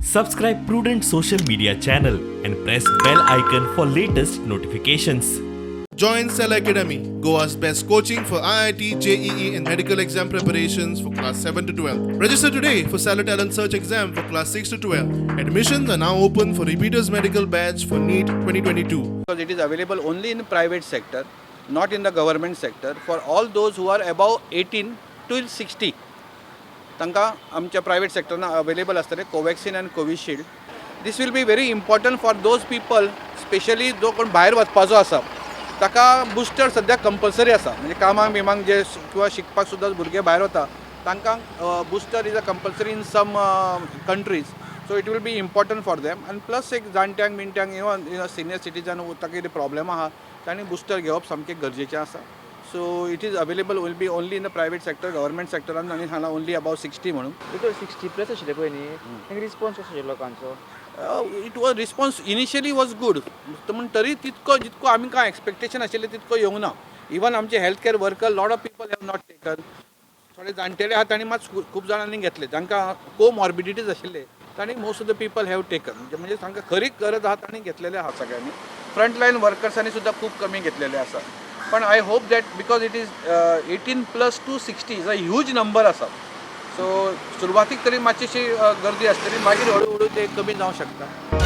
Subscribe Prudent Social Media channel and press bell icon for latest notifications. Join Cell Academy, Goa's best coaching for IIT, JEE, and medical exam preparations for class 7 to 12. Register today for Cell Talent Search exam for class 6 to 12. Admissions are now open for repeaters medical batch for NEET 2022. Because it is available only in the private sector, not in the government sector. For all those who are above 18 till 60, तांकां आमच्या private सेक्टरान available आसतले कोवॅक्सिन आनी Covishield. This will be very important for those people, specially जो कोण भायर वचपाचो आसा ताका बुस्टर सद्या कंपल्सरी आसा. म्हणजे कामाक बिमांक जे किंवा शिकपाक सुद्दां भुरगे भायर वता तांकां booster is a compulsory in some countries. So it will be important for them. आनी प्लस एक जाणट्यांक बिणट्यांक इवन सिनियर सिटीजन ताका कितें प्रॉब्लेम आहा तांणी बुस्टर घेवप सामकें गरजेचें आसा. So it is available will be only in the private sector, government sector and सांगला only about 60 म्हणून. तो 60 प्लस आशिल्ले पळय न्ही, तांकां रिस्पॉन्स कसो आशिल्लो लोकांचो? It was response initially was good, पूण तरी तितको जितको आमी काय एक्सपेक्टेशन आशिल्लें तितको येवंक ना. इवन आमचे health care worker lot of people have not taken. थोडे जाणटेले आहा तांणी मात खूब जाणांनी घेतले, जांकां कोमॉर्बिडिटीज आशिल्ले तांणी most of the people have taken. म्हणजे तांकां खरी गरज आहा तांणी घेतलेले आहा सगळ्यांनी. फ्रंट लायन वर्कर्सांनी सुद्दां खूब कमी घेतलेले आसा. पण I hope that because it is 18 plus two 60 is a huge number आसा. सो सुरवातीक तरी मातशीशी गर्दी आसतली, मागीर हळू हळू ते कमी जावं शकता.